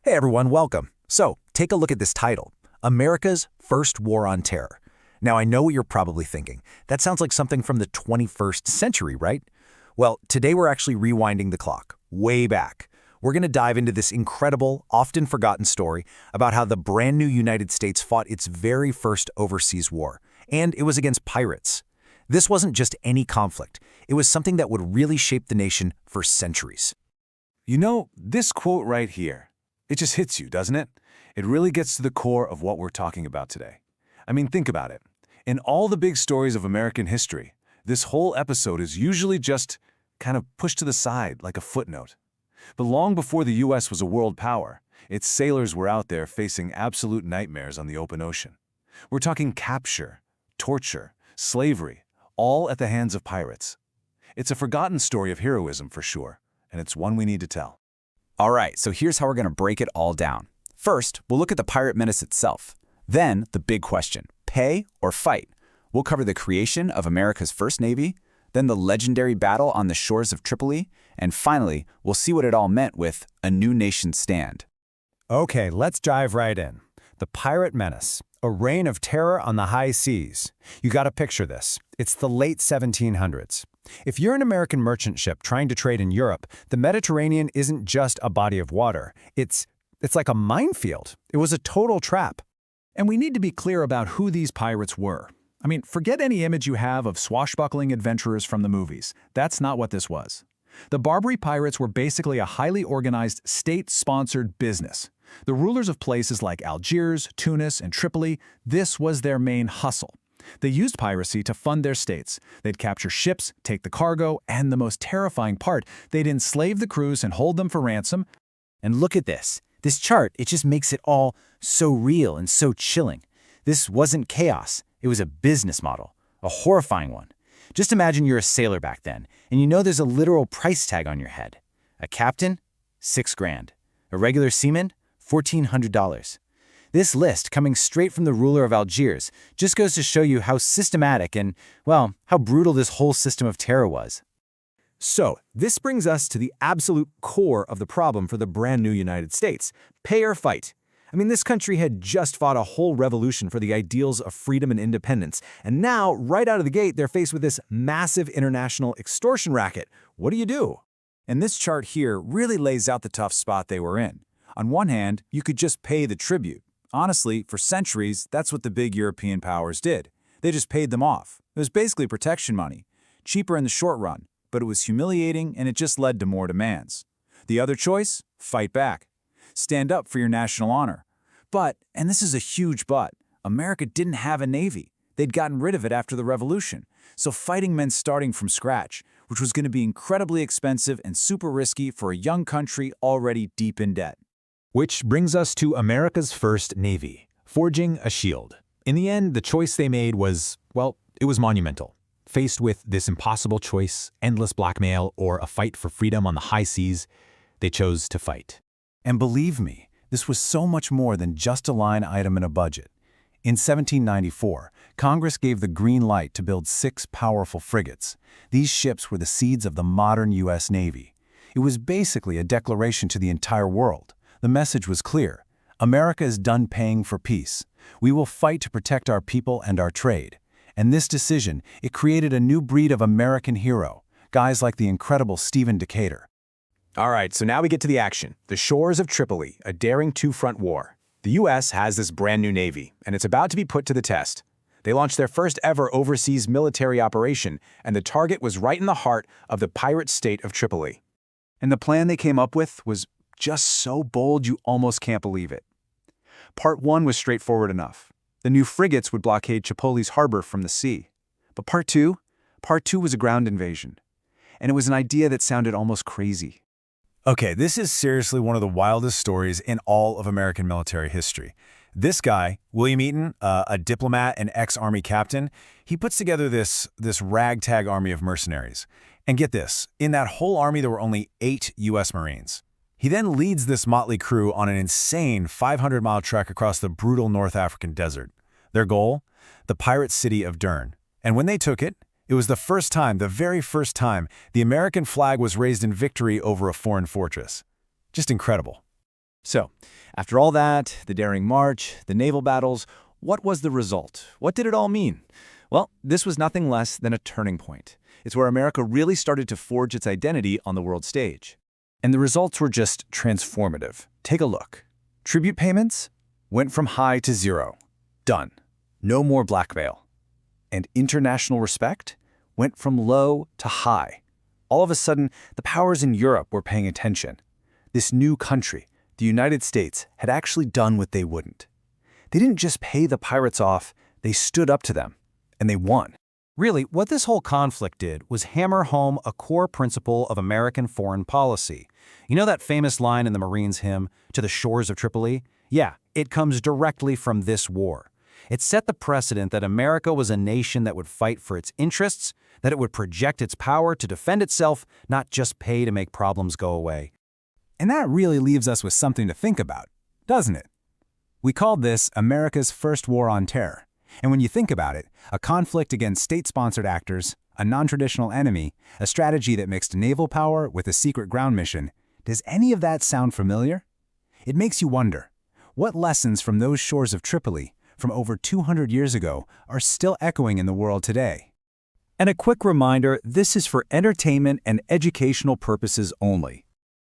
Hey everyone, welcome. So, take a look at this title, America's First War on Terror. Now, I know what you're probably thinking. That sounds like something from the 21st century, right? Well, today we're actually rewinding the clock, way back. We're going to dive into this incredible, often forgotten story about how the brand new United States fought its very first overseas war, and it was against pirates. This wasn't just any conflict. It was something that would really shape the nation for centuries. You know, this quote right here, it just hits you, doesn't it? It really gets to the core of what we're talking about today. I mean, think about it. In all the big stories of American history, this whole episode is usually just kind of pushed to the side like a footnote. But long before the U.S. was a world power, its sailors were out there facing absolute nightmares on the open ocean. We're talking capture, torture, slavery, all at the hands of pirates. It's a forgotten story of heroism for sure, and it's one we need to tell. All right, so here's how we're going to break it all down. First, we'll look at the pirate menace itself. Then, the big question, pay or fight? We'll cover the creation of America's first Navy, then the legendary battle on the shores of Tripoli, and finally, we'll see what it all meant with a new nation stand. Okay, let's dive right in. The pirate menace, a reign of terror on the high seas. You gotta picture this. It's the late 1700s. If you're an American merchant ship trying to trade in Europe, the Mediterranean isn't just a body of water. It's like a minefield. It was a total trap. And we need to be clear about who these pirates were. I mean, forget any image you have of swashbuckling adventurers from the movies. That's not what this was. The Barbary pirates were basically a highly organized, state-sponsored business. The rulers of places like Algiers, Tunis, and Tripoli, this was their main hustle. They used piracy to fund their states. They'd capture ships, take the cargo, and the most terrifying part, they'd enslave the crews and hold them for ransom. And look at this. This chart, it just makes it all so real and so chilling. This wasn't chaos. It was a business model, a horrifying one. Just imagine you're a sailor back then, and you know there's a literal price tag on your head. A captain? $6,000. A regular seaman? $1,400. This list, coming straight from the ruler of Algiers, just goes to show you how systematic and, well, how brutal this whole system of terror was. So, this brings us to the absolute core of the problem for the brand new United States. Pay or fight. I mean, this country had just fought a whole revolution for the ideals of freedom and independence, and now, right out of the gate, they're faced with this massive international extortion racket. What do you do? And this chart here really lays out the tough spot they were in. On one hand, you could just pay the tribute. Honestly, for centuries, that's what the big European powers did. They just paid them off. It was basically protection money. Cheaper in the short run, but it was humiliating and it just led to more demands. The other choice? Fight back. Stand up for your national honor. But, and this is a huge but, America didn't have a navy. They'd gotten rid of it after the revolution. So fighting meant starting from scratch, which was going to be incredibly expensive and super risky for a young country already deep in debt. Which brings us to America's first Navy, forging a shield. In the end, the choice they made was, well, it was monumental. Faced with this impossible choice, endless blackmail, or a fight for freedom on the high seas, they chose to fight. And believe me, this was so much more than just a line item in a budget. In 1794, Congress gave the green light to build 6 powerful frigates. These ships were the seeds of the modern U.S. Navy. It was basically a declaration to the entire world. The message was clear. America is done paying for peace. We will fight to protect our people and our trade. And this decision, it created a new breed of American hero, guys like the incredible Stephen Decatur. All right, so now we get to the action. The shores of Tripoli, a daring two-front war. The U.S. has this brand new Navy, and it's about to be put to the test. They launched their first ever overseas military operation, and the target was right in the heart of the pirate state of Tripoli. And the plan they came up with was just so bold you almost can't believe it. Part 1 was straightforward enough. The new frigates would blockade Tripoli's harbor from the sea. But Part 2 was a ground invasion. And it was an idea that sounded almost crazy. Okay, this is seriously one of the wildest stories in all of American military history. This guy, William Eaton, a diplomat and ex-army captain, he puts together this ragtag army of mercenaries. And get this, in that whole army there were only 8 U.S. Marines. He then leads this motley crew on an insane 500-mile trek across the brutal North African desert. Their goal? The pirate city of Dern. And when they took it, it was the first time, the very first time, the American flag was raised in victory over a foreign fortress. Just incredible. So, after all that, the daring march, the naval battles, what was the result? What did it all mean? Well, this was nothing less than a turning point. It's where America really started to forge its identity on the world stage. And the results were just transformative. Take a look. Tribute payments went from high to zero. Done. No more blackmail. And international respect went from low to high. All of a sudden, the powers in Europe were paying attention. This new country, the United States, had actually done what they wouldn't. They didn't just pay the pirates off, they stood up to them. And they won. Really, what this whole conflict did was hammer home a core principle of American foreign policy. You know that famous line in the Marines hymn, "To the Shores of Tripoli"? Yeah, it comes directly from this war. It set the precedent that America was a nation that would fight for its interests, that it would project its power to defend itself, not just pay to make problems go away. And that really leaves us with something to think about, doesn't it? We called this America's First War on Terror. And when you think about it, a conflict against state-sponsored actors, a non-traditional enemy, a strategy that mixed naval power with a secret ground mission, does any of that sound familiar? It makes you wonder, what lessons from those shores of Tripoli, from over 200 years ago, are still echoing in the world today? And a quick reminder, this is for entertainment and educational purposes only.